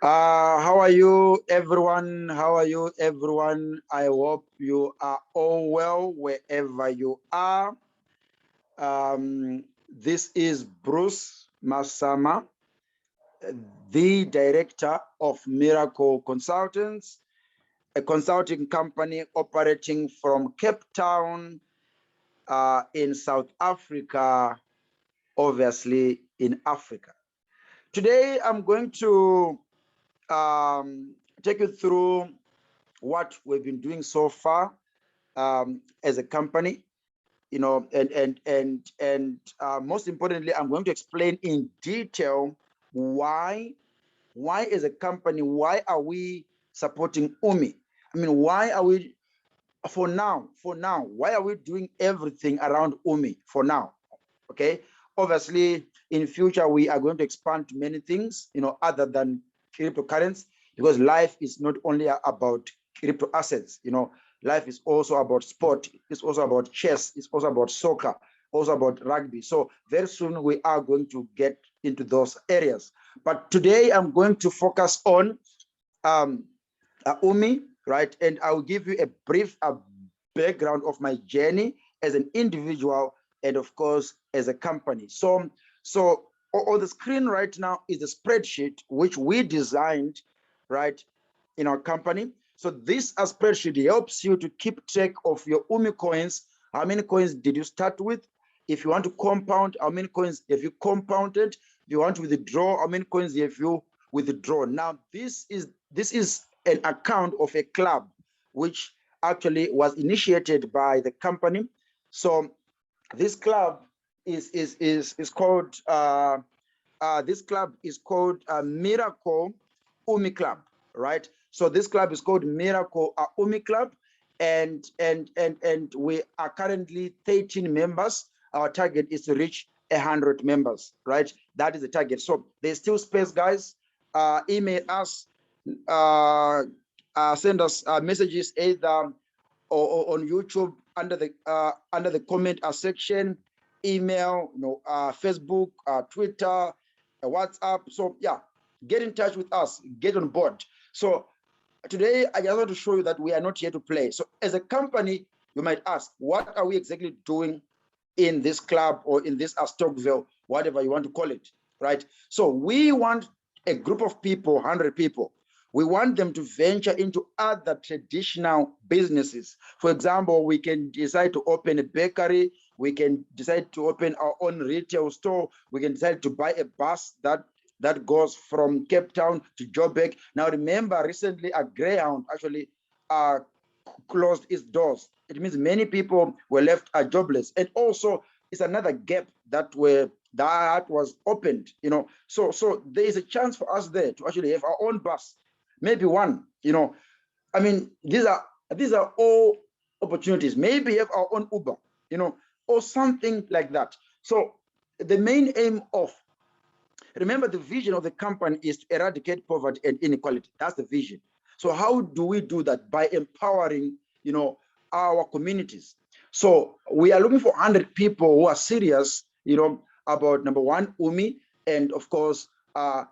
How are you, everyone? How are you, everyone? I hope you are all well wherever you are. This is Bruce Masama, the director of Miracle Consultants, a consulting company operating from Cape Town in South Africa, obviously in Africa. Today, I'm going to take you through what we've been doing so far as a company, and most importantly, I'm going to explain in detail why as a company, why are we supporting UMI? I mean, why are we, for now, why are we doing everything around UMI for now? Okay, obviously in future we are going to expand to many things, other than cryptocurrency, because life is not only about crypto assets. Life is also about sport, it's also about chess, it's also about soccer, also about rugby. So very soon we are going to get into those areas, but today I'm going to focus on UMI, right? And I will give you a brief background of my journey as an individual and of course as a company. So on the screen right now is a spreadsheet which we designed, right, in our company. So this spreadsheet helps you to keep track of your UMI coins. How many coins did you start with? If you want to compound, how many coins have you compounded? If you want to withdraw, how many coins have you withdrawn? Now this is an account of a club which actually was initiated by the company. So this club is called Miracle Umi Club, right? So this club is called Miracle Umi Club, and we are currently 13 members. Our target is to reach 100 members, right? That is the target. So there's still space, guys. Email us, send us messages either or on YouTube under the comment section, email, Facebook, Twitter, WhatsApp. So yeah, get in touch with us, get on board. So today I just want to show you that we are not here to play. So as a company, you might ask, what are we exactly doing in this club or in this Stokvel, whatever you want to call it, right? So we want a group of people, 100 people. We want them to venture into other traditional businesses. For example, we can decide to open a bakery. We can decide to open our own retail store. We can decide to buy a bus that goes from Cape Town to Joburg. Now, remember, recently a Greyhound actually closed its doors. It means many people were left jobless, and also it's another gap that was opened. So there is a chance for us there to actually have our own bus, maybe one. I mean, these are all opportunities. Maybe have our own Uber, or something like that. So the main aim of, remember, the vision of the company is to eradicate poverty and inequality. That's the vision. So how do we do that? By empowering, our communities. So we are looking for 100 people who are serious, about number one, UMI, and of course,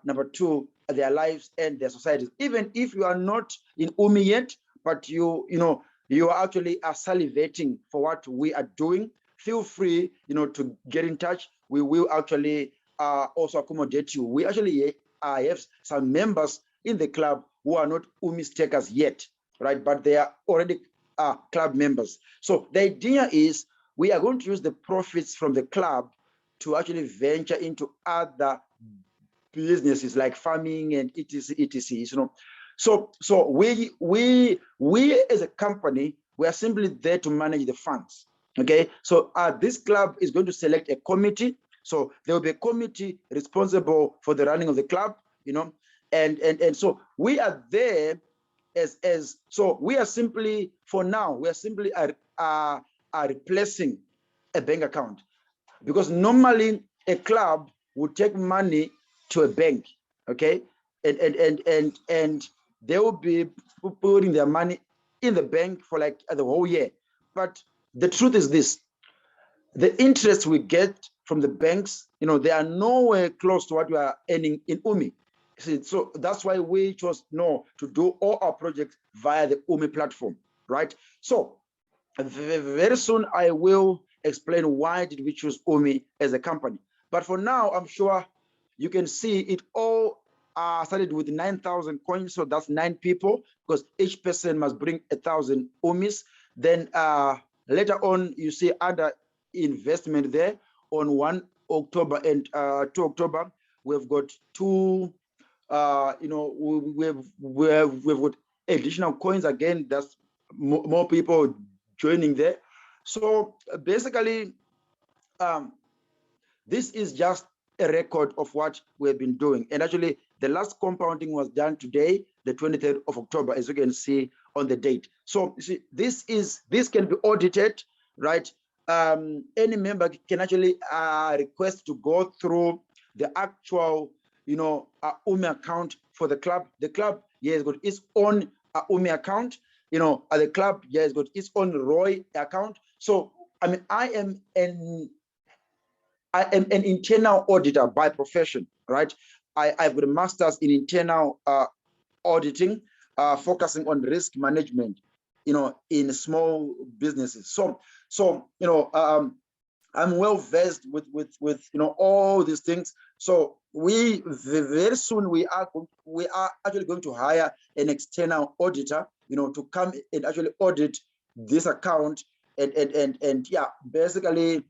number two, their lives and their societies. Even if you are not in UMI yet, but you are actually salivating for what we are doing, feel free, to get in touch. We will actually also accommodate you. We actually have some members in the club who are not UMI stakers yet, right? But they are already club members. So the idea is we are going to use the profits from the club to actually venture into other businesses like farming and etc. So we as a company, we are simply there to manage the funds. Okay, so this club is going to select a committee. So there will be a committee responsible for the running of the club, and so we are there so we are simply, for now, we are simply replacing a bank account, because normally a club would take money to a bank, okay, and they will be putting their money in the bank for like the whole year. But the truth is this: the interest we get from the banks, they are nowhere close to what we are earning in UMI. See, so that's why we chose to do all our projects via the UMI platform, right? So very soon I will explain why did we choose UMI as a company. But for now, I'm sure you can see it all started with 9,000 coins. So that's 9 people, because each person must bring 1,000 UMIs. Then later on, you see under investment there on 1 October and 2 October, we've got two, we've got additional coins again. That's more people joining there. So basically, this is just a record of what we've been doing. And actually, the last compounding was done today, the 23rd of October, as you can see on the date. So you see, this can be audited, right? Any member can actually request to go through the actual, UMI account for the club. The club, has got its own UMI account. The club, has got its own ROI account. So I mean, I am an internal auditor by profession, right? I've got a master's in internal auditing, focusing on risk management, in small businesses. So I'm well versed with all these things. So we very soon we are actually going to hire an external auditor, to come and actually audit this account and yeah, basically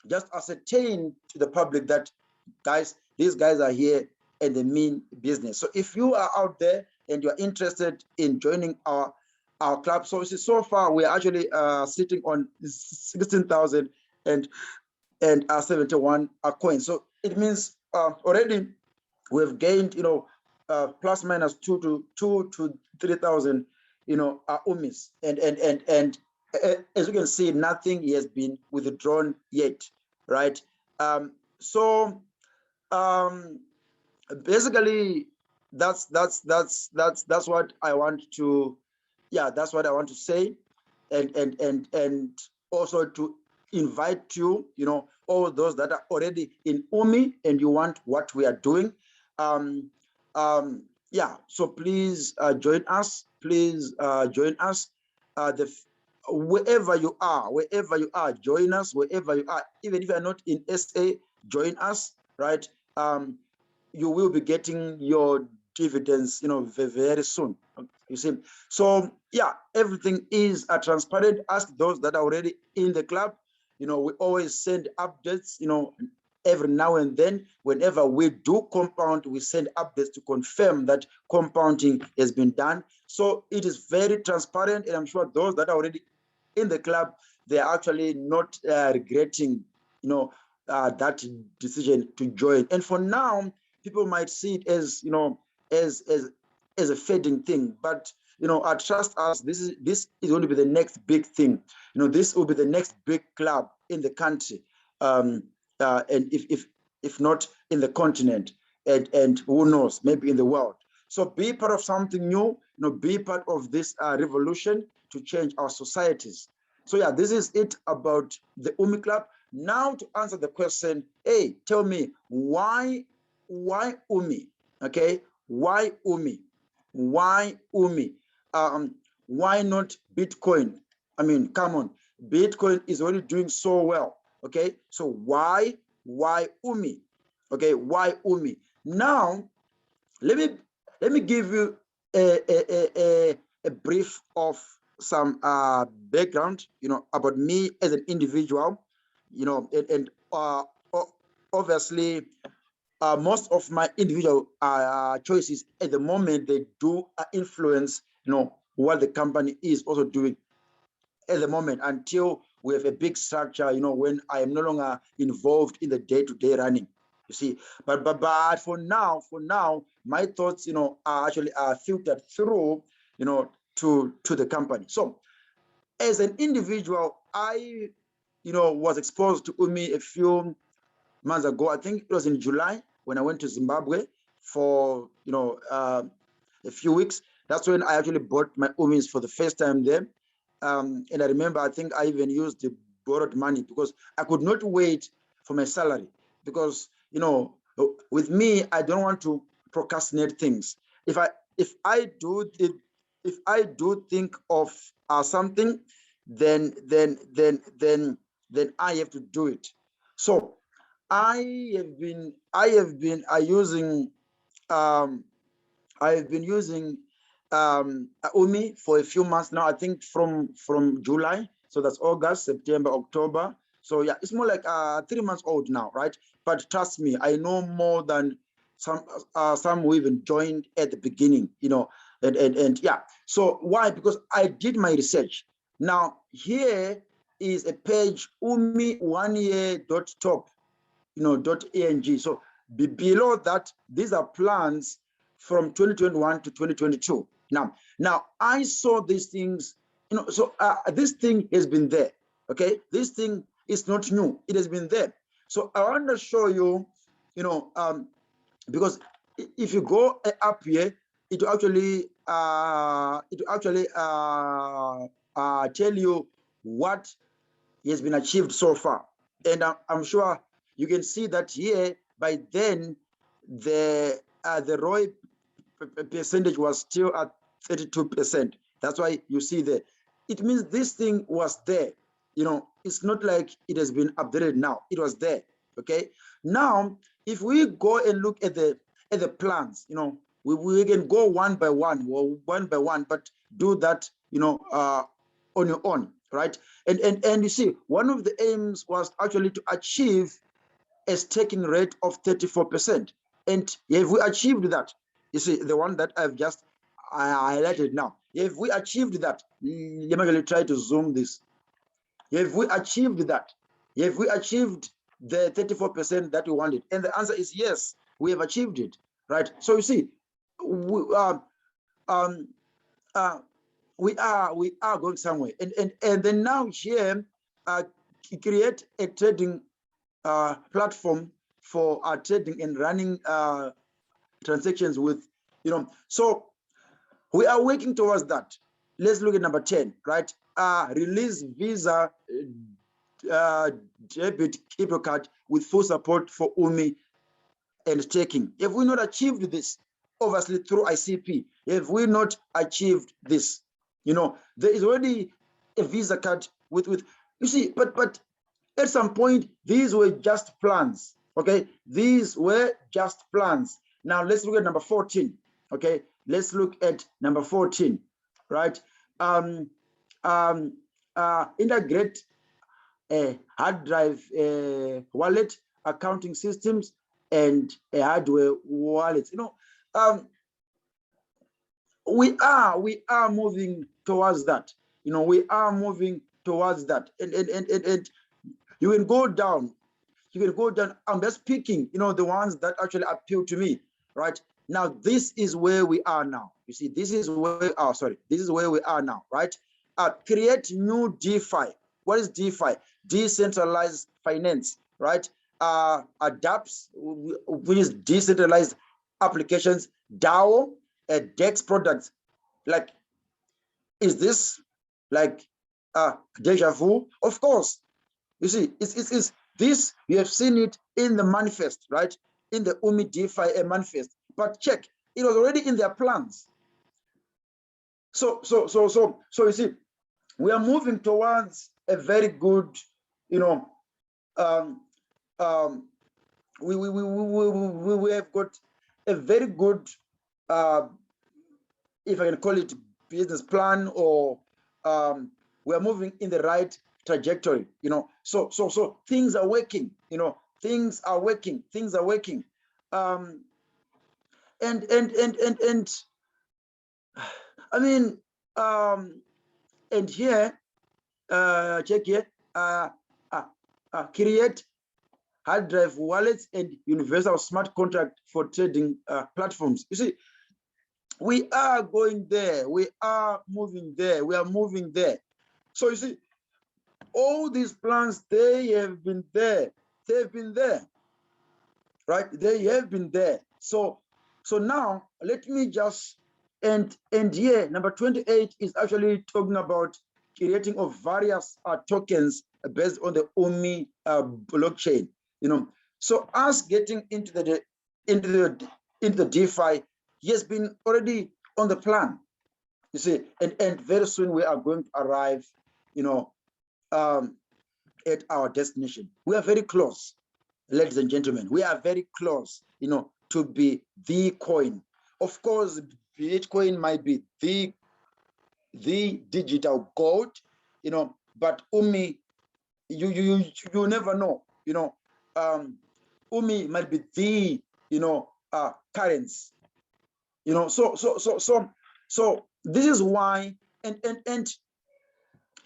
just ascertain to the public that these guys are here and they mean business. So if you are out there and you're interested in joining our club, so far we're actually sitting on 16,000 and 71 coins. So it means already we've gained, plus minus 2 to 3,000, UMIs, and as you can see, nothing has been withdrawn yet, right? So basically, that's what I want to, that's what I want to say, and also to invite you, all those that are already in UMI and you want what we are doing. So please join us. Please join us. Wherever you are, join us. Wherever you are, even if you are not in SA, join us, right? You will be getting your dividends, very soon. You see, so everything is transparent. Ask those that are already in the club. We always send updates, every now and then. Whenever we do compound, we send updates to confirm that compounding has been done. So it is very transparent, and I'm sure those that are already in the club, they are actually not regretting, that decision to join. And for now, people might see it as, as a fading thing, but trust us, this is going to be the next big thing. This will be the next big club in the country, and if not in the continent, and who knows, maybe in the world. So be part of something new, be part of this revolution to change our societies. So this is it about the UMI Club. Now to answer the question, hey, tell me why UMI? Okay, why UMI? Why UMI? Why not Bitcoin? I mean, come on, Bitcoin is already doing so well. Okay, so why UMI? Okay, why UMI? Now, let me give you a brief of some background, about me as an individual, and obviously, most of my individual choices at the moment, they do influence, what the company is also doing at the moment, until we have a big structure, when I am no longer involved in the day-to-day running. You see, but for now, my thoughts, are actually filtered through, to the company. So as an individual, I, was exposed to UMI a few months ago. I think it was in July when I went to Zimbabwe for, a few weeks. That's when I actually bought my UMIs for the first time there. And I remember, I think I even used the borrowed money because I could not wait for my salary, because With me, I don't want to procrastinate things. If I do it, if I do think of something, then I have to do it. So I have been using I've been using Umi for a few months now. I think from July, so that's August, September, October. So yeah, it's more like 3 months old now, right? But trust me, I know more than some who even joined at the beginning, you know, and yeah. So why? Because I did my research. Now here is a page umi 1 year.top, you know, .ang. So below that, these are plans from 2021 to 2022. Now I saw these things, you know, so this thing has been there. Okay, this thing is not new, it has been there. So I want to show you, you know, because if you go up here, it will actually tell you what has been achieved so far. And I'm sure you can see that here. By then, the ROI percentage was still at 32%. That's why you see there. It means this thing was there. You know, it's not like it has been updated now. It was there. Okay. Now, if we go and look at the plans, you know, we can go one by one, but do that, you know, on your own, right? And you see, one of the aims was actually to achieve a staking rate of 34%. And if we achieved that, you see, the one that I've just highlighted now, if we achieved that, let me try to zoom this. If we achieved that, if we achieved the 34% that we wanted, and the answer is yes, we have achieved it, right? So you see, we are going somewhere, and then now here, create a trading platform for trading and running transactions with, you know. So we are working towards that. Let's look at number 10, right? Release Visa debit crypto card with full support for UMI and staking. If we not achieved this, obviously through ICP, if we not achieved this, you know, there is already a Visa card with you see, but at some point, these were just plans, okay? These were just plans. Now, let's look at number 14, okay? Let's look at number 14, right? Integrate a hard drive wallet, accounting systems, and a hardware wallet. You know, we are moving towards that. You know, we are moving towards that. And you can go down. You can go down. I'm just picking, you know, the ones that actually appeal to me, right? Now, this is where we are now. You see, this is where, this is where we are now, right? Create new DeFi. What is DeFi? Decentralized finance, right? Adapts, which is decentralized applications, DAO, DEX products. Like, is this like deja vu? Of course. You see, it's this, you have seen it in the manifest, right? In the UMI DeFi manifest. But check, it was already in their plans. So you see, we are moving towards a very good, you know, we have got a very good, if I can call it, business plan, or we are moving in the right trajectory, you know. So things are working, you know, things are working. And I mean, and here, check here, create hard drive wallets and universal smart contract for trading platforms. You see, we are going there, we are moving there, we are moving there. So you see, all these plans, they have been there, they've been there, right? They have been there. So now let me just end here. Number 28 is actually talking about creating of various tokens based on the UMI blockchain, you know. So us getting into the DeFi, he has been already on the plan. You see, and very soon we are going to arrive, at our destination. We are very close, ladies and gentlemen. We are very close, to be the coin. Of course, Bitcoin might be the digital gold, but Umi, you never know, Umi might be the, currency, so this is why, and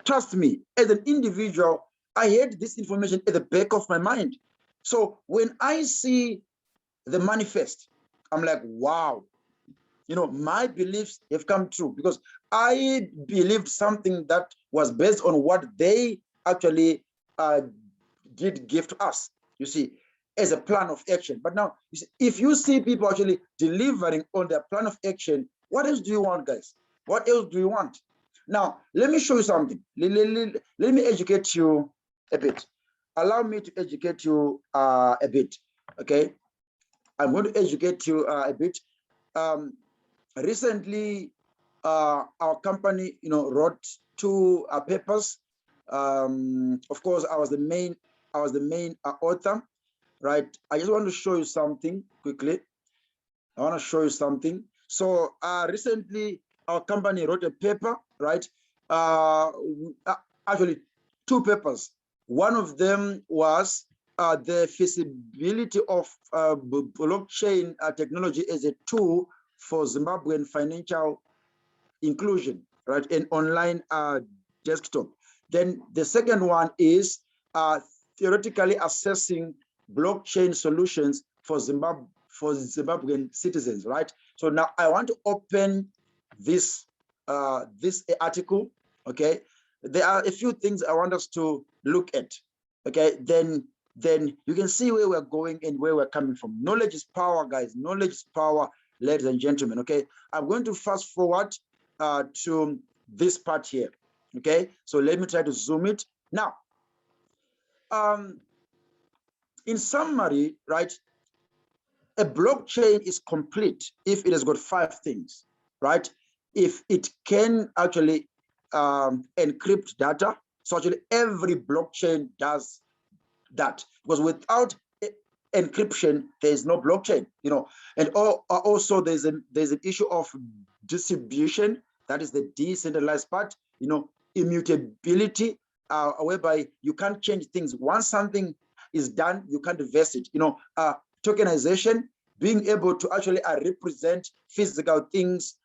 trust me, as an individual, I had this information at the back of my mind. So when I see the manifest, I'm like, wow, my beliefs have come true, because I believed something that was based on what they actually did give to us, you see, as a plan of action. But now, you see, if you see people actually delivering on their plan of action, what else do you want, guys? What else do you want? Now, let me show you something. Let me educate you a bit. Allow me to educate you a bit, okay? I'm going to educate you a bit. Recently, our company, wrote 2 papers. Of course, I was the main author, right? I just want to show you something quickly. I want to show you something. So recently, our company wrote a paper, right? Actually, 2 papers. One of them was the feasibility of blockchain technology as a tool for Zimbabwean financial inclusion, right? An online desktop. Then the second one is theoretically assessing blockchain solutions for Zimbabwean citizens, right? So now I want to open this this article, okay? There are a few things I want us to look at, okay? Then you can see where we're going and where we're coming from. Knowledge is power, guys. Knowledge is power, ladies and gentlemen, okay? I'm going to fast forward to this part here, okay? So let me try to zoom it. Now, in summary, right, a blockchain is complete if it has got 5 things, right? If it can actually encrypt data. So actually every blockchain does that, because without encryption, there is no blockchain, and also there's an issue of distribution, that is the decentralized part, immutability, whereby you can't change things. Once something is done, you can't reverse it. Tokenization, being able to actually represent physical things,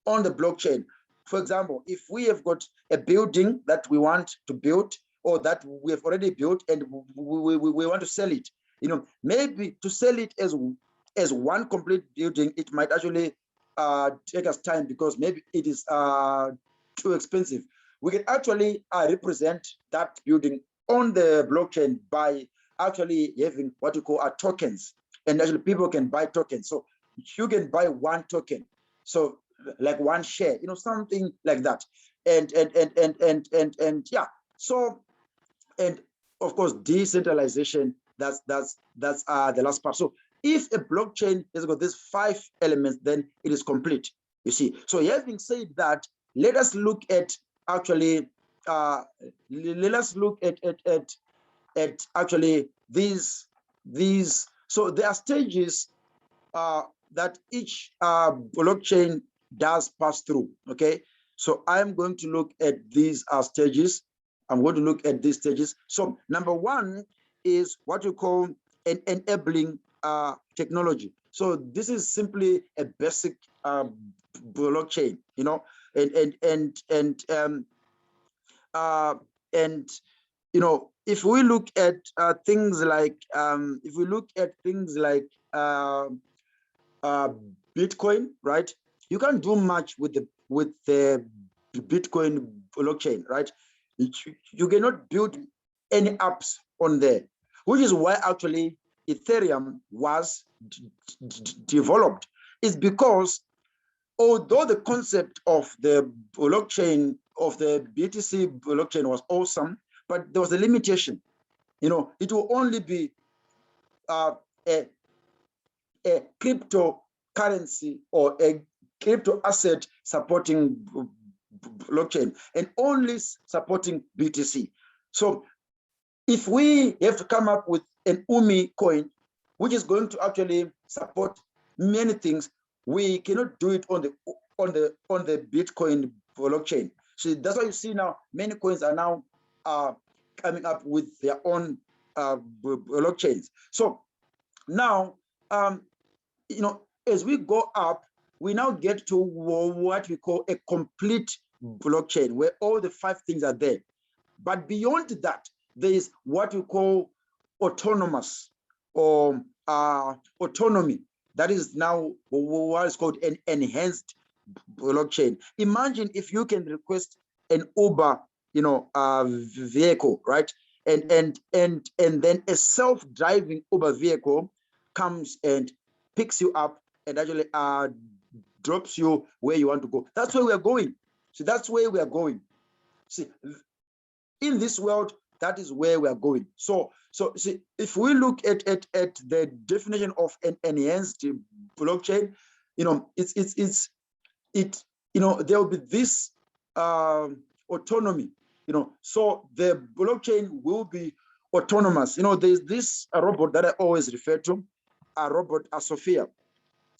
on the blockchain. For example, if we have got a building that we want to build, or that we have already built, and we want to sell it, maybe to sell it as one complete building, it might actually take us time, because maybe it is too expensive. We can actually represent that building on the blockchain by actually having what you call tokens, and actually people can buy tokens. So you can buy 1 token, so like 1 share, something like that, and yeah. So, and of course, decentralization, that's the last part. So if a blockchain has got these 5 elements, then it is complete, you see. So having said that, let us look at actually let us look at actually these. So there are stages that each blockchain does pass through, okay? So I'm going to look at these stages. I'm going to look at these stages. So number 1 is what you call an enabling technology. So this is simply a basic blockchain, and if we look at things like Bitcoin, right? You can't do much with the Bitcoin blockchain, right? You cannot build any apps on there, which is why actually Ethereum was developed. Is because although the concept of the blockchain, of the BTC blockchain was awesome, but there was a limitation. It will only be a cryptocurrency or a crypto asset supporting blockchain and only supporting BTC. So if we have to come up with an UMI coin, which is going to actually support many things, we cannot do it on the Bitcoin blockchain. So that's why you see now many coins are now coming up with their own blockchains. So now, as we go up, we now get to what we call a complete blockchain, where all the 5 things are there. But beyond that, there is what we call autonomous or autonomy. That is now what is called an enhanced blockchain. Imagine if you can request an Uber, vehicle, right? And then a self-driving Uber vehicle comes and picks you up and actually drops you where you want to go. That's where we are going. So that's where we are going. See, in this world, that is where we are going. So see, if we look at the definition of an enhanced blockchain, there will be this autonomy. So the blockchain will be autonomous. There's this robot that I always refer to, a robot, Sophia,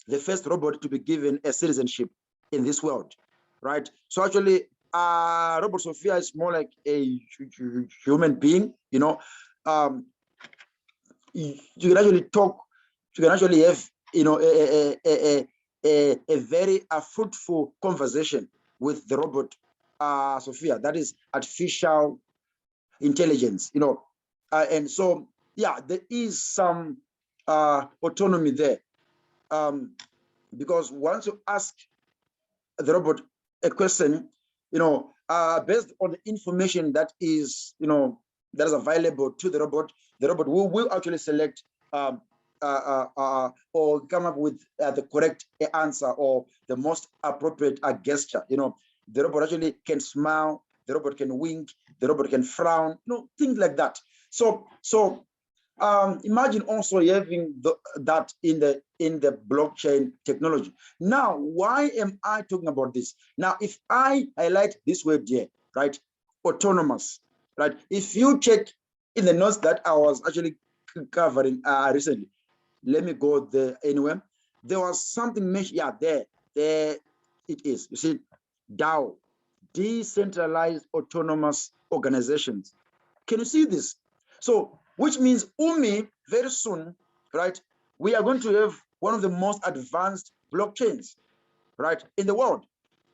the first robot to be given a citizenship in this world, right? So actually, Robot Sophia is more like a human being. You can actually talk. You can actually have a very fruitful conversation with the robot Sophia. That is artificial intelligence. And so yeah, there is some autonomy there, because once you ask the robot a question, based on the information that is available to the robot will actually select or come up with the correct answer or the most appropriate gesture. The robot actually can smile, the robot can wink, the robot can frown, things like that. So imagine also having that in the blockchain technology. Now, why am I talking about this? Now, if I highlight this word here, right, autonomous, right? If you check in the notes that I was actually covering recently, let me go there anyway. There was something mentioned. Yeah, there it is. You see, DAO, decentralized autonomous organizations. Can you see this? So, which means UMI very soon, right? We are going to have one of the most advanced blockchains, right, in the world,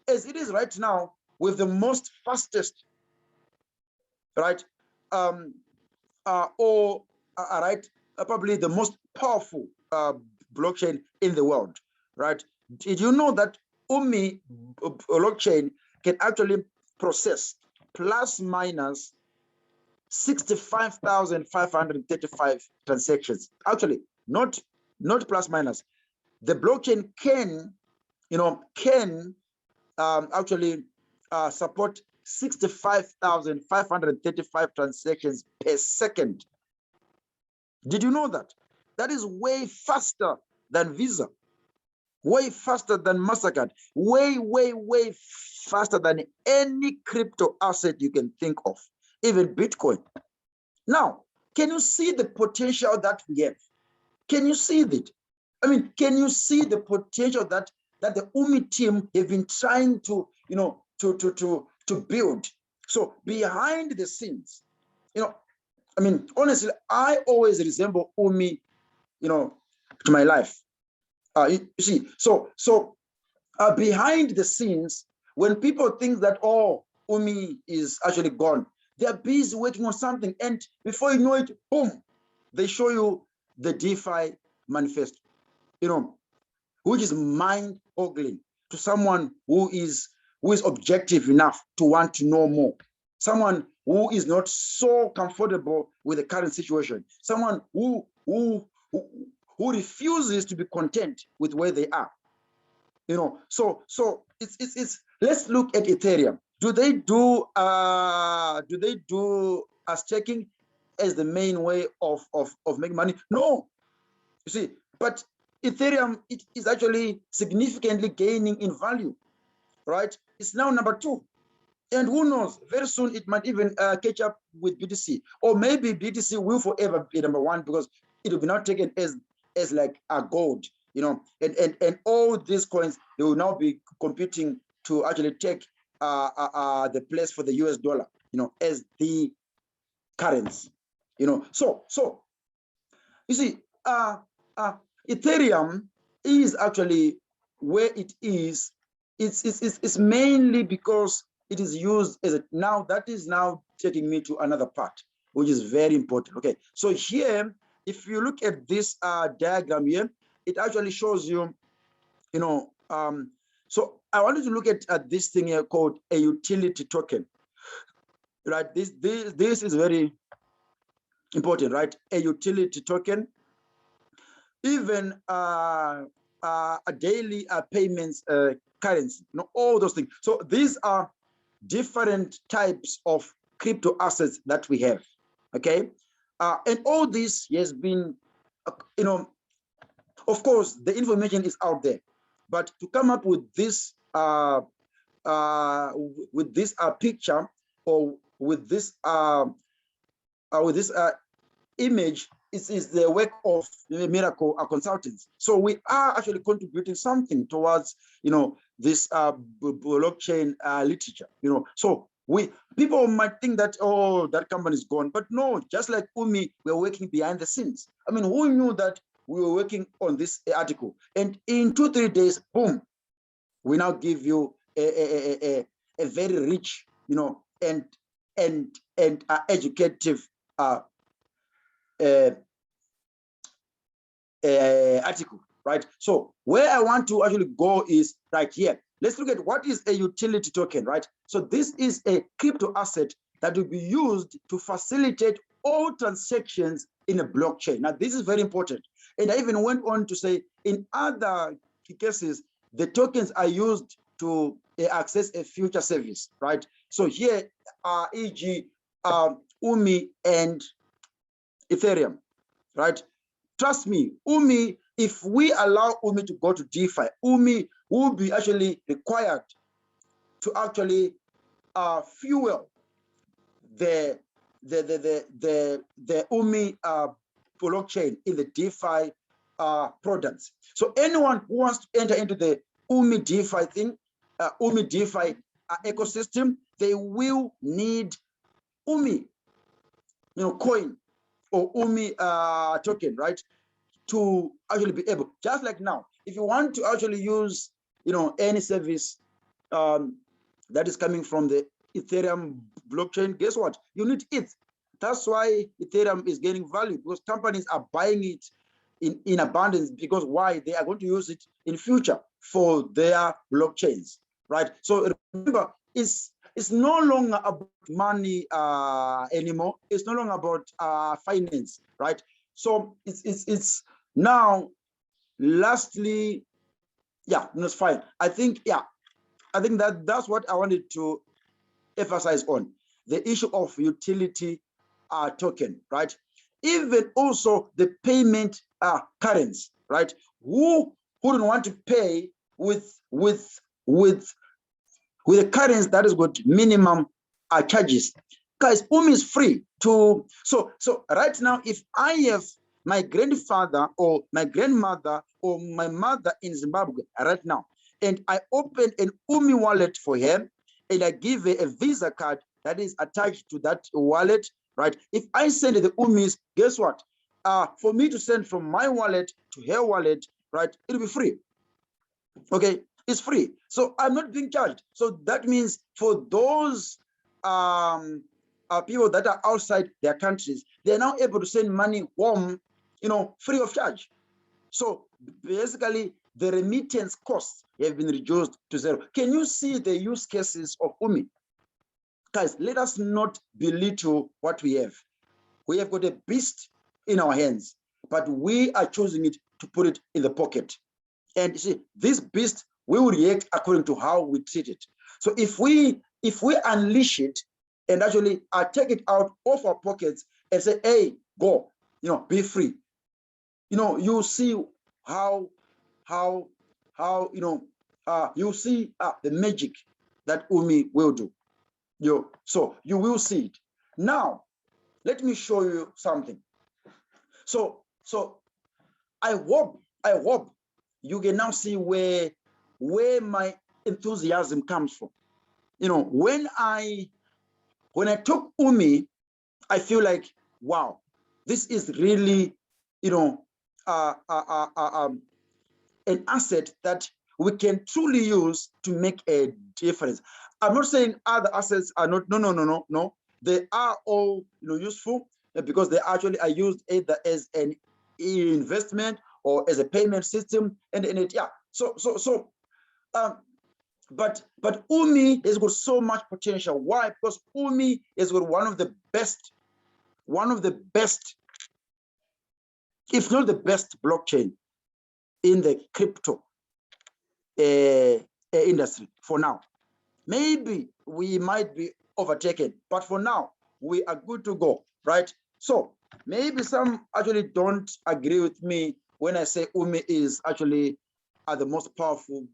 as it is right now, with the most fastest, right, probably the most powerful blockchain in the world, right? Did you know that UMI blockchain can actually process plus minus 65,535 transactions? Actually, not plus minus. The blockchain can actually support 65,535 transactions per second. Did you know that? That is way faster than Visa, way faster than MasterCard, way faster than any crypto asset you can think of, even Bitcoin. Now, can you see the potential that we have? Can you see that? I mean, can you see the potential that the UMI team have been trying to build? So behind the scenes, I mean, honestly, I always resemble UMI, to my life. You see, so behind the scenes, when people think that, oh, UMI is actually gone, they're busy working on something, and before you know it, boom, they show you the DeFi manifesto, which is mind-boggling to someone who is objective enough to want to know more, someone who is not so comfortable with the current situation, someone who refuses to be content with where they are. So it's let's look at Ethereum. Do they do as checking as the main way of making money? No, You see, but Ethereum, it is actually significantly gaining in value, right? It's now number 2. And who knows, very soon it might even catch up with BTC. Or maybe BTC will forever be number 1 because it will be now taken as like a gold, you know, and all these coins, they will now be competing to actually take the place for the US dollar, you know, as the currency, you know. So you see, Ethereum is actually where it is. It's mainly because it is used as a, now that is now taking me to another part, which is very important. Okay, so here, if you look at this diagram here, it actually shows you, you know, so I wanted to look at this thing here called a utility token, right? This is very important, right? A utility token, even a daily payments currency, you know, all those things. So these are different types of crypto assets that we have, okay? And all this has been, you know, of course, the information is out there, but to come up with this picture or with this image is the work of Miracle Consultants. So we are actually contributing something towards, you know, this blockchain literature, you know. So people might think that, oh, that company is gone, but no, just like Umi, we're working behind the scenes. I mean, who knew that we were working on this article? And in 2-3 days, boom, we now give you a very rich, you know, and educative article, right? So where I want to actually go is right here. Let's look at what is a utility token, right? So this is a crypto asset that will be used to facilitate all transactions in a blockchain. Now, this is very important. And I even went on to say in other cases, the tokens are used to access a future service, right? So here, e.g., UMI and Ethereum, right? Trust me, UMI, if we allow UMI to go to DeFi, UMI will be actually required to actually fuel the UMI blockchain in the DeFi products. So anyone who wants to enter into the UMI DeFi thing, UMI DeFi ecosystem, they will need UMI, you know, coin or UMI token, right? To actually be able, just like now, if you want to actually use, you know, any service that is coming from the Ethereum blockchain, guess what? You need ETH. That's why Ethereum is gaining value, because companies are buying it in abundance. Because why? They are going to use it in future for their blockchains, right? So remember, it's no longer about money anymore. It's no longer about finance, right? So it's now, lastly, yeah, that's fine. I think that's what I wanted to emphasize on, the issue of utility token, right? Even also the payment currency, right? Who wouldn't want to pay with a currency that has got minimum charges? Guys, UMI is free to, so right now, if I have my grandfather or my grandmother or my mother in Zimbabwe right now, and I open an UMI wallet for her, and I give her a Visa card that is attached to that wallet, right? If I send the UMIs, guess what? For me to send from my wallet to her wallet, right, it'll be free. Okay, it's free. So I'm not being charged. So that means for those people that are outside their countries, they're now able to send money home, you know, free of charge. So basically, the remittance costs have been reduced to zero. Can you see the use cases of UMI? Guys, let us not belittle what we have. We have got a beast in our hands, but we are choosing it to put it in the pocket. And you see, this beast will react according to how we treat it. So if we unleash it and actually take it out of our pockets and say, hey, go, you know, be free, you see how you see the magic that Umi will do. So you will see it. Now, let me show you something. So I hope you can now see where my enthusiasm comes from. When I took Umi, I feel like, wow, this is really, an asset that we can truly use to make a difference. I'm not saying other assets are not, no. They are all useful, because they actually are used either as an investment or as a payment system, and it, yeah. But Umi has got so much potential. Why? Because Umi has got one of the best, if not the best, blockchain in the crypto industry for now. Maybe we might be overtaken, but for now we are good to go, right? So maybe some actually don't agree with me when I say Umi is actually the most powerful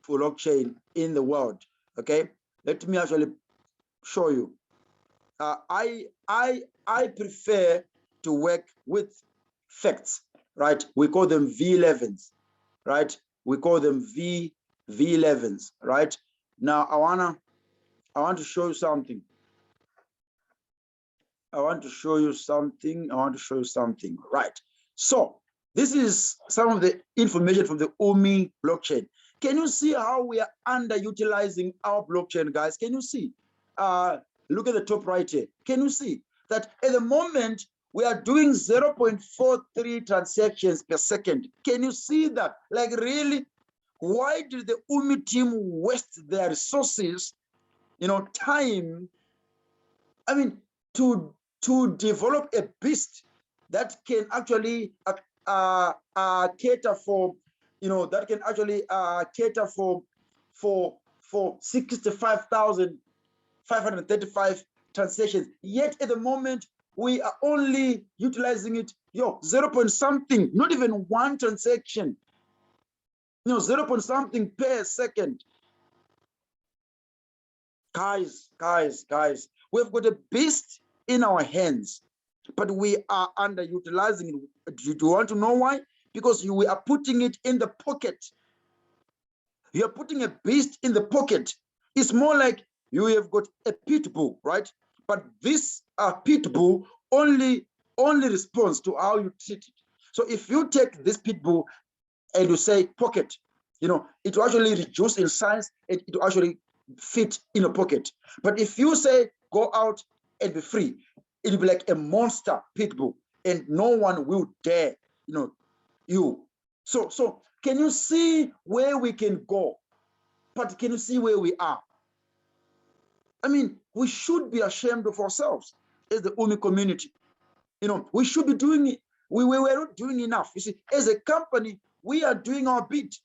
blockchain in the world. Okay, let me actually show you. I prefer to work with facts, right? We call them V11s, right? We call them V11s, right? Now I want to show you something. Right? So this is some of the information from the Umi blockchain. Can you see how we are underutilizing our blockchain, guys? Can you see? Look at the top right here. Can you see that at the moment we are doing 0.43 transactions per second? Can you see that? Like, really? Why did the Umi team waste their resources, time, I mean, to develop a beast that can actually cater for, that can actually cater for 65,535 transactions. Yet at the moment we are only utilizing it 0 point something, not even one transaction, 0 point something per second. Guys, we've got a beast in our hands, but we are underutilizing it. Do you want to know why? Because we are putting it in the pocket. You are putting a beast in the pocket. It's more like you have got a pit bull, right? But this pit bull only responds to how you treat it. So if you take this pit bull and you say pocket, it will actually reduce in size and it will actually fit in a pocket. But if you say go out and be free, it will be like a monster pit bull, and no one will dare, you. So can you see where we can go? But can you see where we are? I mean, we should be ashamed of ourselves as the Umi community. We should be doing it. We were not doing enough. You see, as a company, we are doing our bit.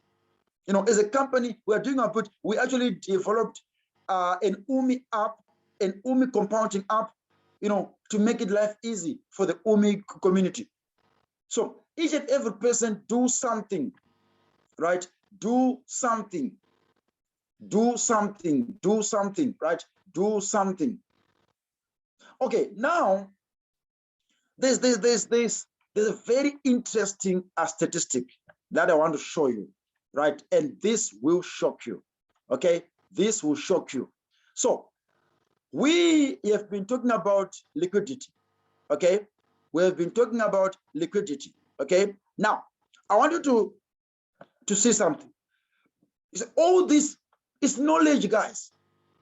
As a company, we are doing our bit. We actually developed an Umi app, an Umi compounding app, to make it life easy for the Umi community. So each and every person do something, right? Do something, right? Do something. Okay, now there's a very interesting statistic that I want to show you, right? And this will shock you. Okay, this will shock you. So we have been talking about liquidity. Okay, we have been talking about liquidity. Okay, now I want you to see something. All this is knowledge, guys.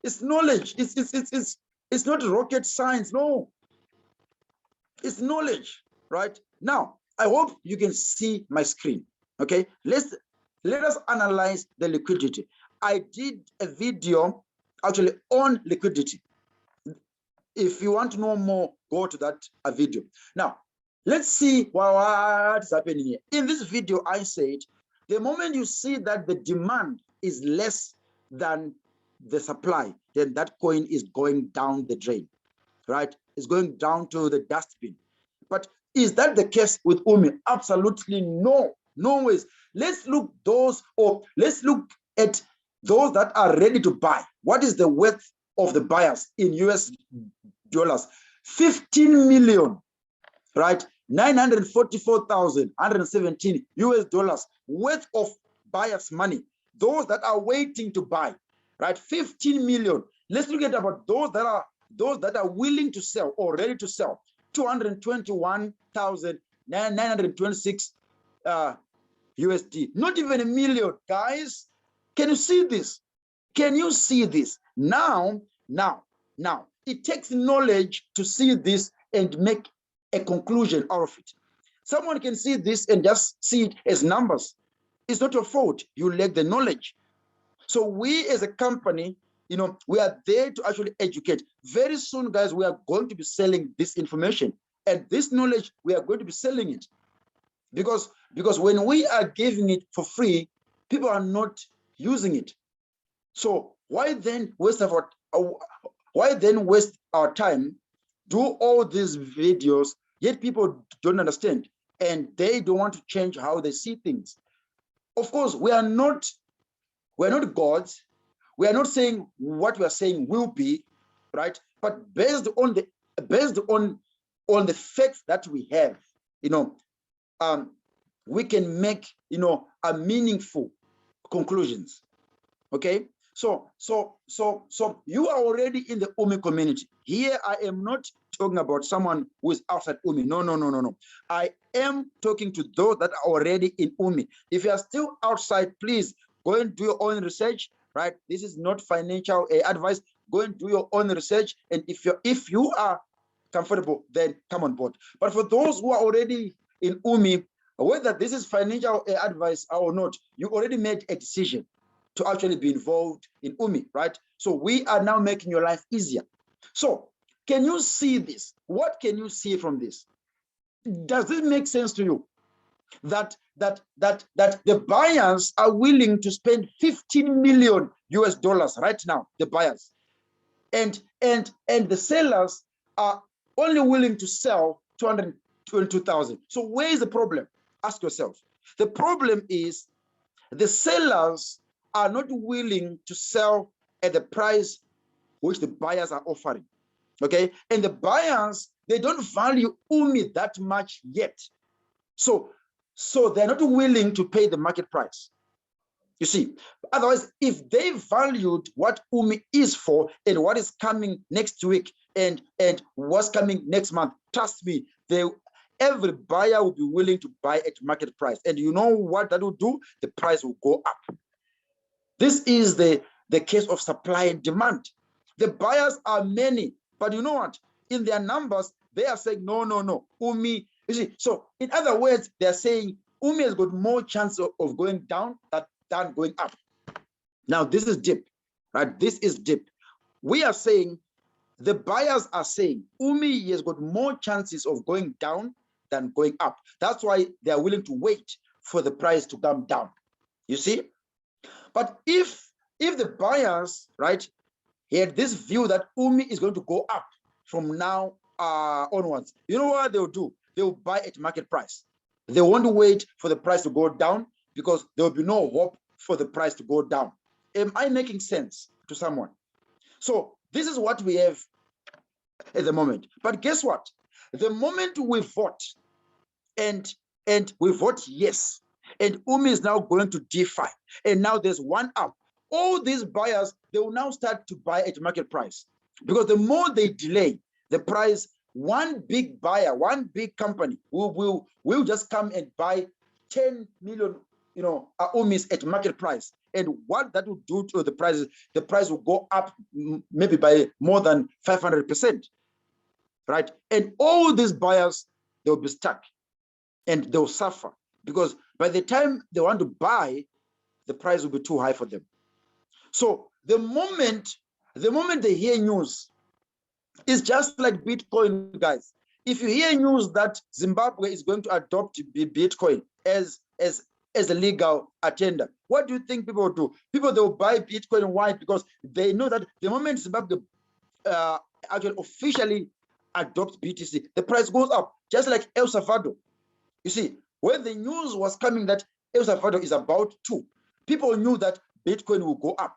It's knowledge. It's not rocket science. No, it's knowledge, right? Now I hope you can see my screen. Okay, let us analyze the liquidity. I did a video actually on liquidity. If you want to know more, go to that video. Now let's see what's happening here. In this video, I said the moment you see that the demand is less than the supply, then that coin is going down the drain, right? It's going down to the dustbin. But Is that the case with UMI? Absolutely no. No ways. Let's look at those that are ready to buy. What is the worth of the buyers in US dollars? 15 million, right? 944,117 US dollars worth of buyers' money. Those that are waiting to buy, right? 15 million. Let's look at about those that are willing to sell or ready to sell. 221,926 USD. Not even a million, guys. Can you see this? Can you see this? Now, it takes knowledge to see this and make a conclusion out of it. Someone can see this and just see it as numbers. It's not your fault. You lack the knowledge. So we as a company, we are there to actually educate. Very soon, guys, we are going to be selling this information. And this knowledge, we are going to be selling it. Because when we are giving it for free, people are not using it. So why then waste our time, do all these videos, yet people don't understand and they don't want to change how they see things? Of course, we are not gods. We are not saying what we are saying will be, right? But based on the facts that we have, we can make a meaningful conclusions. Okay, so you are already in the UMI community. Here I am not talking about someone who is outside UMI. No. I am talking to those that are already in UMI. If you are still outside, please go and do your own research, right? This is not financial advice. Go and do your own research, and if you are comfortable, then come on board. But for those who are already in UMI, whether this is financial advice or not, you already made a decision to actually be involved in UMI, right? So we are now making your life easier. So can you see this? What can you see from this? Does it make sense to you that the buyers are willing to spend 15 million US dollars right now, the buyers, and the sellers are only willing to sell 222,000? So where is the problem? Ask yourself. The problem is the sellers are not willing to sell at the price which the buyers are offering. Okay, and the buyers, they don't value UMI that much yet. So they're not willing to pay the market price. You see, otherwise, if they valued what UMI is for and what is coming next week and what's coming next month, trust me, every buyer will be willing to buy at market price. And you know what that will do? The price will go up. This is the case of supply and demand. The buyers are many, but you know what? In their numbers, they are saying, no, UMI. You see, so in other words, they're saying UMI has got more chance of going down than going up. Now, this is deep, right? This is deep. We are saying, the buyers are saying UMI has got more chances of going down than going up. That's why they are willing to wait for the price to come down. You see? But if the buyers, right, had this view that UMI is going to go up from now onwards, you know what they'll do? They'll buy at market price. They won't wait for the price to go down because there will be no hope for the price to go down. Am I making sense to someone? So this is what we have at the moment. But guess what? The moment we vote and we vote yes, and UMI is now going to D5, and now there's one up, all these buyers, they will now start to buy at market price, because the more they delay the price, one big buyer, one big company will just come and buy 10 million UMIs at market price. And what that will do to the price will go up maybe by more than 500%, right? And all these buyers, they'll be stuck and they'll suffer, because by the time they want to buy, the price will be too high for them. So the moment they hear news, it's just like Bitcoin, guys. If you hear news that Zimbabwe is going to adopt Bitcoin as a legal tender, what do you think people will do? People, they'll buy Bitcoin. Why? Because they know that the moment Zimbabwe actually officially adopts BTC, the price goes up, just like El Salvador. You see, when the news was coming that El Salvador is about to, people knew that Bitcoin will go up.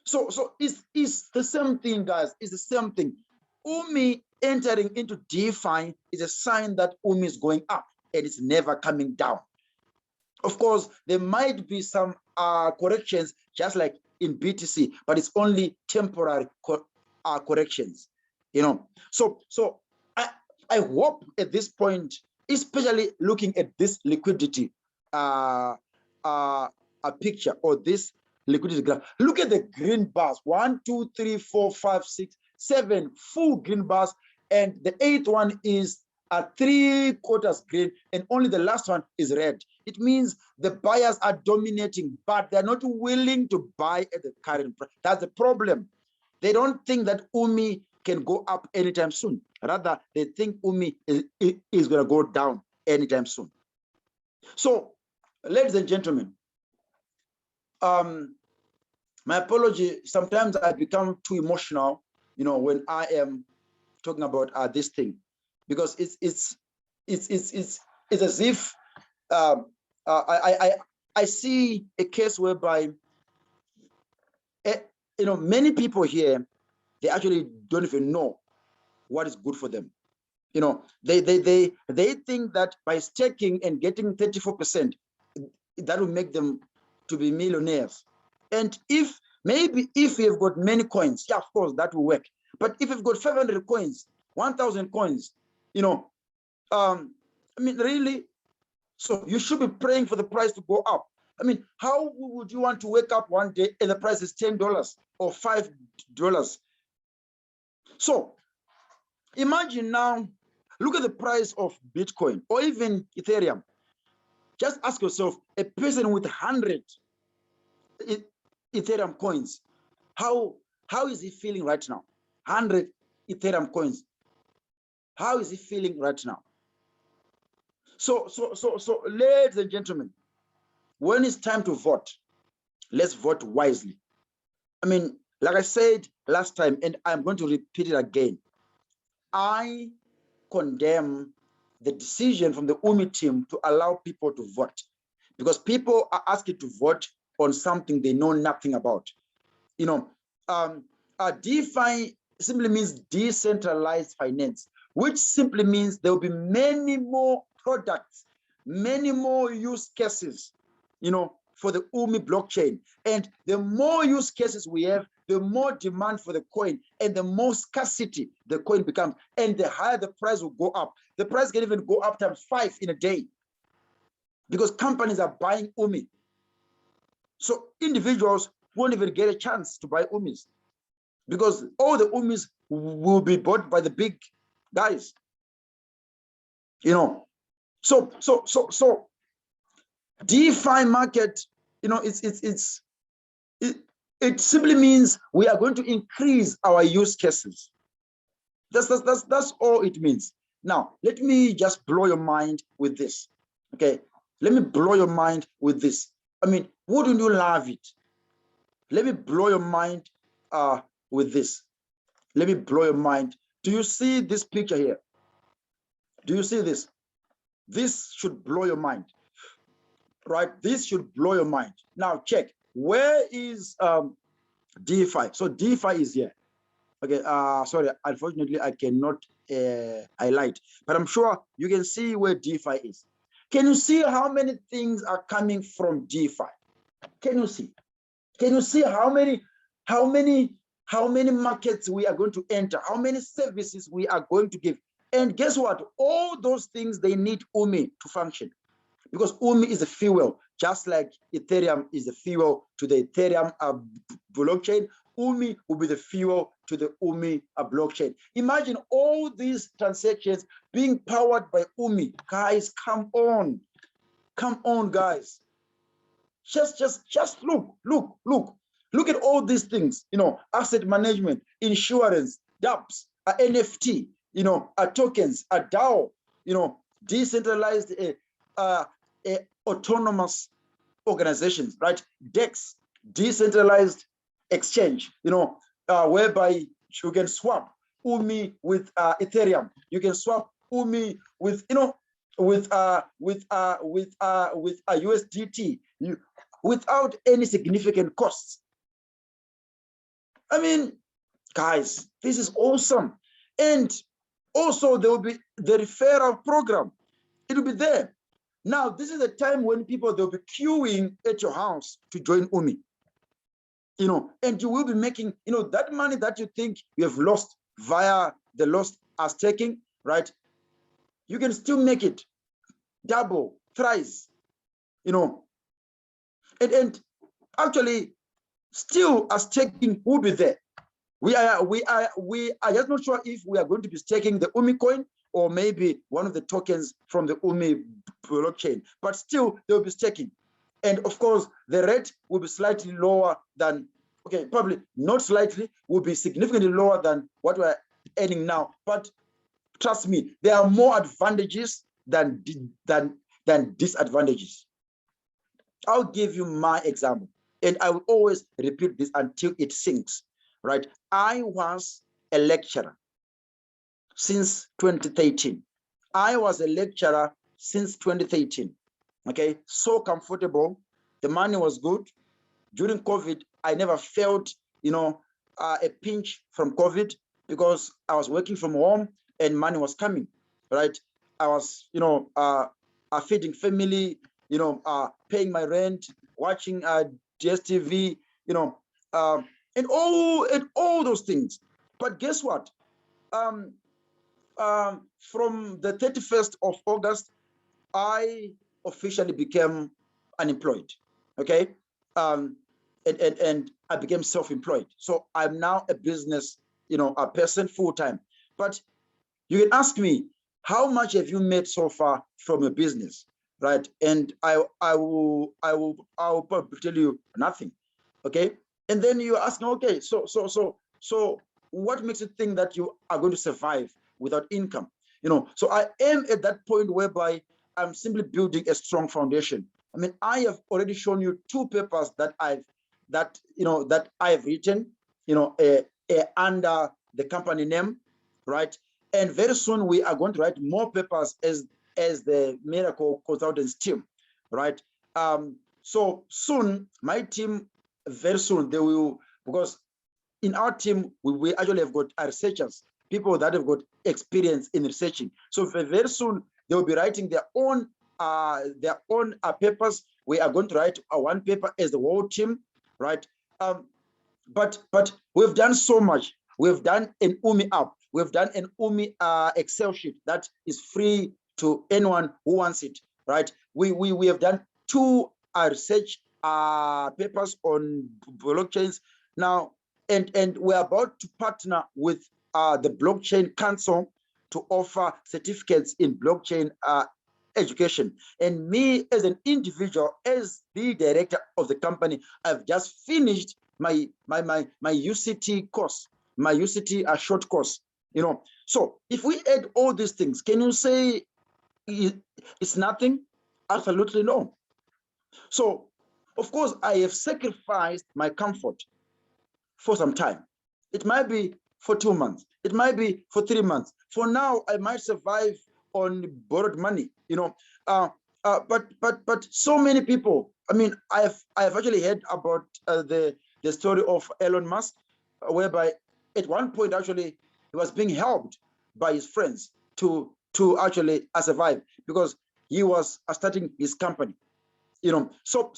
So it's the same thing, guys. It's the same thing. UMI entering into DeFi is a sign that UMI is going up and it's never coming down. Of course, there might be some corrections, just like in BTC, but it's only temporary corrections. You know, so I hope at this point, especially looking at this liquidity picture or this liquidity graph, look at the green bars: 1, 2, 3, 4, 5, 6, 7 full green bars, and the 8th one is a 3/4 green, and only the last one is red. It means the buyers are dominating, but they're not willing to buy at the current price. That's the problem. They don't think that UMI can go up anytime soon. Rather, they think UMI is going to go down anytime soon. So, ladies and gentlemen, my apology. Sometimes I become too emotional, you know, when I am talking about this thing, because it's as if I see a case whereby you know, many people here, they actually don't even know what is good for them. You know, they think that by staking and getting 34%, that will make them to be millionaires. And if you've got many coins, yeah, of course that will work. But if you've got 500 coins, 1,000 coins, you know, I mean, really, so you should be praying for the price to go up. I mean, how would you want to wake up one day and the price is $10 or $5? So imagine now, look at the price of Bitcoin or even Ethereum. Just ask yourself, a person with 100 Ethereum coins, how is he feeling right now? 100 Ethereum coins. How is he feeling right now? So, ladies and gentlemen, when it's time to vote, let's vote wisely. I mean, like I said last time, and I'm going to repeat it again, I condemn the decision from the UMI team to allow people to vote, because people are asking to vote on something they know nothing about. You know, DeFi simply means decentralized finance, which simply means there will be many more products, many more use cases, you know, for the UMI blockchain. And the more use cases we have, the more demand for the coin and the more scarcity the coin becomes, and the higher the price will go up. The price can even go up ×5 in a day because companies are buying UMI. So individuals won't even get a chance to buy UMIs because all the UMIs will be bought by the big guys. You know, so DeFi market, you know, it simply means we are going to increase our use cases. That's all it means. Now, let me just blow your mind with this. Okay, let me blow your mind with this. I mean, wouldn't you love it? Let me blow your mind with this. Let me blow your mind. Do you see this picture here? Do you see this? This should blow your mind, right? This should blow your mind. Now check, where is DeFi? So DeFi is here. Okay, sorry, unfortunately I cannot highlight, but I'm sure you can see where DeFi is. Can you see how many things are coming from DeFi? Can you see? Can you see how many markets we are going to enter, how many services we are going to give? And guess what? All those things, they need UMI to function, because UMI is a fuel, just like Ethereum is the fuel to the Ethereum blockchain. UMI will be the fuel to the UMI blockchain. Imagine all these transactions being powered by UMI. Guys, come on, guys. Just look at all these things. You know, asset management, insurance, dApps, NFT. You know, tokens, DAO. You know, decentralized autonomous organizations, right? DEX, decentralized exchange, you know, whereby you can swap UMI with Ethereum. You can swap UMI with, with USDT without any significant costs. I mean, guys, this is awesome. And also there will be the referral program. It will be there. Now, this is a time when people, they'll be queuing at your house to join UMI. And you will be making, that money that you think you have lost via the lost as taking, right? You can still make it double, thrice, and actually still as taking will be there. We are just not sure if we are going to be staking the UMI coin or maybe one of the tokens from the UMI blockchain, but still they'll be staking. And of course, the rate will be slightly lower than, okay, probably not slightly, will be significantly lower than what we're earning now. But trust me, there are more advantages than disadvantages. I'll give you my example, and I will always repeat this until it sinks, right? I was a lecturer since 2013. I was a lecturer since 2013. Okay, so comfortable. The money was good. During COVID, I never felt, a pinch from COVID because I was working from home and money was coming, right? I was, feeding family, paying my rent, watching DSTV, and all those things. But guess what? From the 31st of August, I officially became unemployed. Okay, and I became self-employed. So I'm now a business, a person full-time. But you can ask me, how much have you made so far from a business, right? And I will probably tell you nothing. Okay, and then you're asking, okay, so what makes you think that you are going to survive without income? So I am at that point whereby I'm simply building a strong foundation. I mean, I have already shown you 2 papers that I've written, under the company name, right? And very soon we are going to write more papers as the Miracle Consultants team, right? So soon, my team, very soon, they will, because in our team, we actually have got researchers, people that have got experience in researching. So very soon, they will be writing their own papers. We are going to write one paper as the whole team, right? But we've done so much. We've done an UMI app. We've done an UMI Excel sheet that is free to anyone who wants it, right? We have done 2 research papers on blockchains now, and we're about to partner with the Blockchain Council to offer certificates in blockchain education. And me as an individual, as the director of the company, I've just finished my UCT course, my UCT short course. So if we add all these things, can you say it's nothing? Absolutely no. So of course I have sacrificed my comfort for some time. It might be for 2 months, it might be for 3 months. For now, I might survive on borrowed money, but so many people. I mean, I have actually heard about the story of Elon Musk, whereby at one point actually he was being helped by his friends to actually survive because he was starting his company. So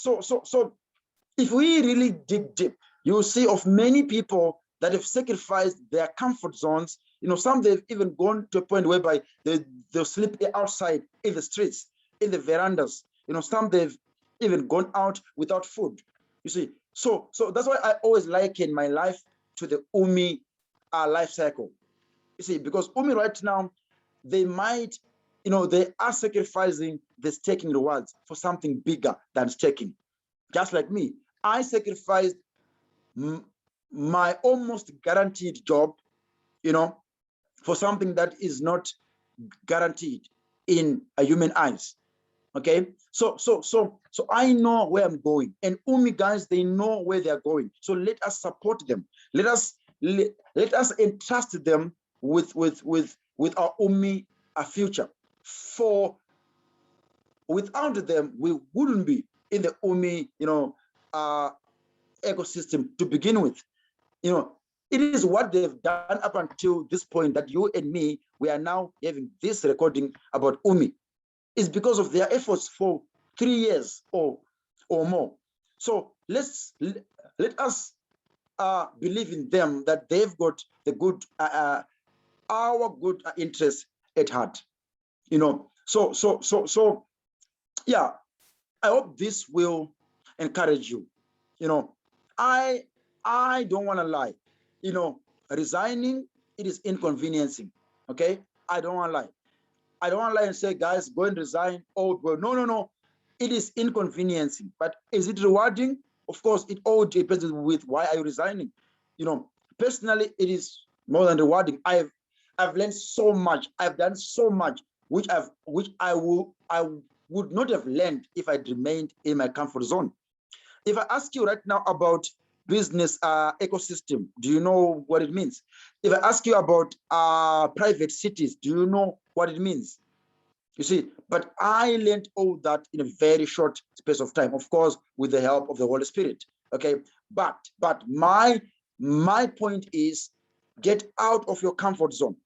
if we really dig deep, you will see of many people that have sacrificed their comfort zones. Some they've even gone to a point whereby they'll sleep outside in the streets, in the verandas. Some they've even gone out without food. You see, so that's why I always liken my life to the UMI life cycle. You see, because UMI right now, they might, they are sacrificing the staking rewards for something bigger than staking. Just like me, I sacrificed my almost guaranteed job, for something that is not guaranteed in a human eyes. Okay, so I know where I'm going, and UMI guys, they know where they're going. So let us support them. Let us entrust them with our Umi future. For without them, we wouldn't be in the Umi, ecosystem to begin with. It is what they've done up until this point that you and me, we are now having this recording about Umi. It's because of their efforts for 3 years or more. So let us believe in them that they've got the good, our good interest at heart. So yeah, I hope this will encourage you. I don't want to lie. Resigning, it is inconveniencing. Okay, I don't want to lie. I don't want to lie and say, guys, go and resign. Oh, well, no. It is inconveniencing, but is it rewarding? Of course, it all depends with why are you resigning. Personally, it is more than rewarding. I've learned so much. I've done so much, which I would not have learned if I'd remained in my comfort zone. If I ask you right now about business ecosystem, do you know what it means? If I ask you about private cities, do you know what it means? You see, but I learned all that in a very short space of time, of course, with the help of the Holy Spirit. Okay, but my point is, get out of your comfort zone.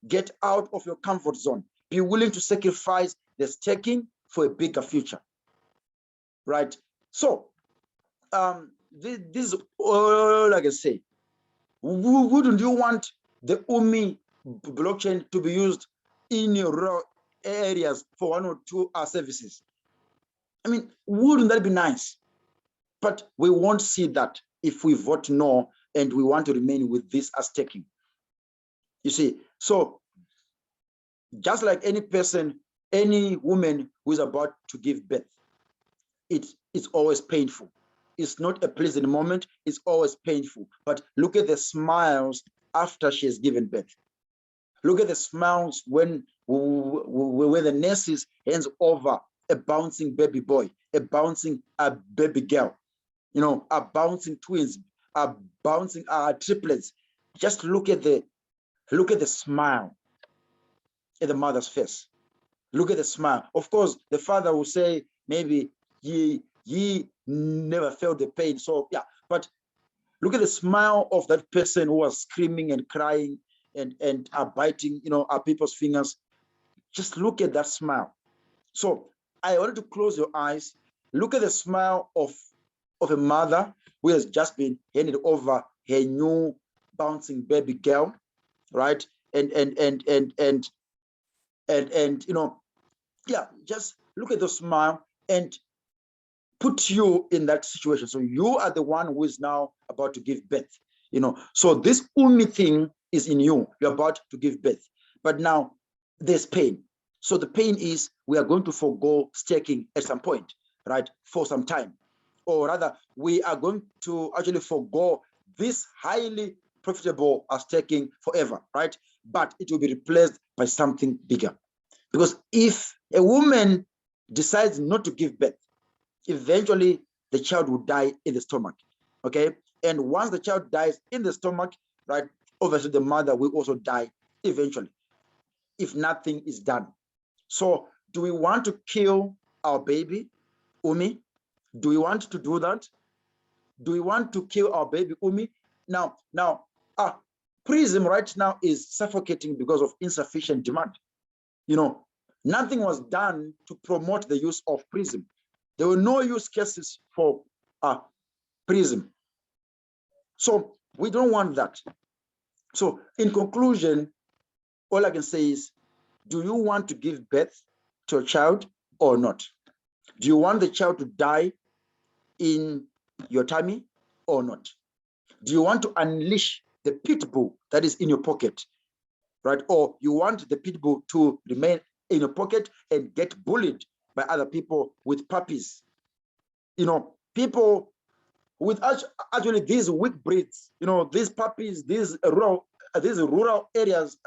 Get out of your comfort zone. Be willing to sacrifice the staking for a bigger future. Right? So, this is all I can say. Wouldn't you want the Umi blockchain to be used in your rural areas for 1 or 2 services? I mean, wouldn't that be nice? But we won't see that if we vote no and we want to remain with this as staking. You see, so just like any person, any woman who is about to give birth, it's always painful. It's not a pleasant moment. It's always painful. But look at the smiles after she has given birth. Look at the smiles when the nurses hands over a bouncing baby boy, a bouncing baby girl, a bouncing twins, a bouncing triplets. Just look at the smile at the mother's face. Look at the smile. Of course, the father will say maybe he never felt the pain. So yeah, but look at the smile of that person who was screaming and crying and biting, people's fingers. Just look at that smile. So I wanted to close your eyes. Look at the smile of a mother who has just been handed over her new bouncing baby girl, right? And yeah, just look at the smile and put you in that situation. So you are the one who is now about to give birth, So this Umi thing is in you. You're about to give birth. But now there's pain. So the pain is we are going to forego staking at some point, right? For some time. Or rather, we are going to actually forego this highly profitable staking forever, right? But it will be replaced by something bigger. Because if a woman decides not to give birth, eventually the child will die in the stomach, okay? And once the child dies in the stomach, right, obviously the mother will also die eventually if nothing is done. So do we want to kill our baby, Umi? Do we want to do that? Do we want to kill our baby, Umi? Now, Prism right now is suffocating because of insufficient demand. Nothing was done to promote the use of Prism. There were no use cases for Prism. So we don't want that. So in conclusion, all I can say is, do you want to give birth to a child or not? Do you want the child to die in your tummy or not? Do you want to unleash the pit bull that is in your pocket, right? Or you want the pit bull to remain in your pocket and get bullied by other people with puppies? People with actually these weak breeds, these puppies, these rural areas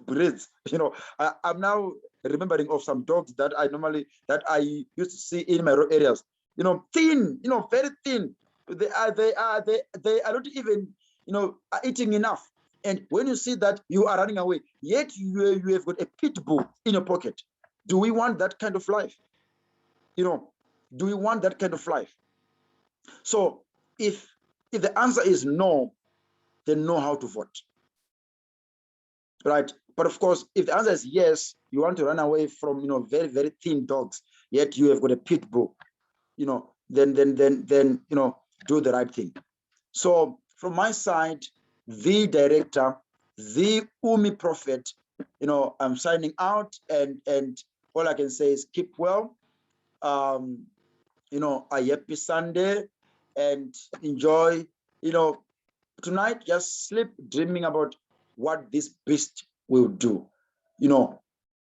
breeds. I'm now remembering of some dogs that I used to see in my rural areas. Thin, very thin. They are not even, eating enough. And when you see that you are running away, yet you have got a pit bull in your pocket, do we want that kind of life? Do we want that kind of life? So if the answer is no, then know how to vote, right? But of course, if the answer is yes, you want to run away from very, very thin dogs, yet you have got a pit bull, then do the right thing. So from my side, the director, the Umi prophet, I'm signing out, and all I can say is keep well. A happy Sunday, and enjoy. Tonight, just sleep dreaming about what this beast will do.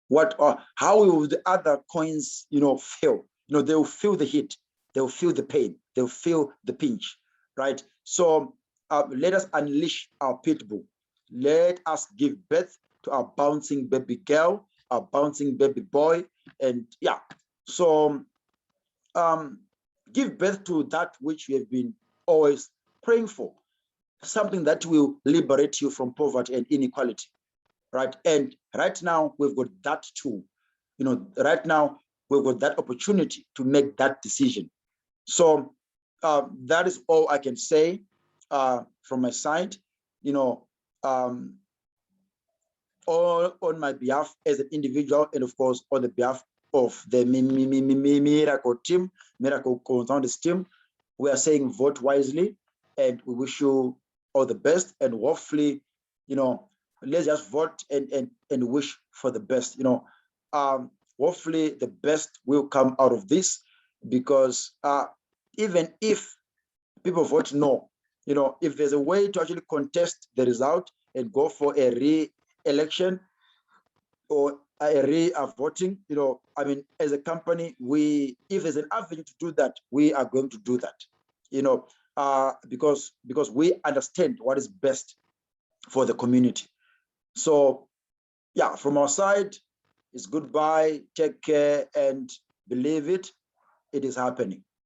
What or how will the other coins feel? They will feel the heat, they'll feel the pain, they'll feel the pinch, right? So let us unleash our pit bull. Let us give birth to our bouncing baby girl, our bouncing baby boy. And yeah, so give birth to that which we have been always praying for, something that will liberate you from poverty and inequality, right? And right now we've got that tool. Right now we've got that opportunity to make that decision. So that is all I can say from my side. All on my behalf as an individual, and of course on the behalf of the Miracle team, Miracle Confounders team, we are saying vote wisely, and we wish you all the best. And hopefully, let's just vote and wish for the best. Hopefully the best will come out of this, because even if people vote no, if there's a way to actually contest the result and go for a re-election or a re-voting, I mean, as a company, if there's an avenue to do that, we are going to do that, because we understand what is best for the community. So yeah, from our side, it's goodbye, take care, and believe it is happening.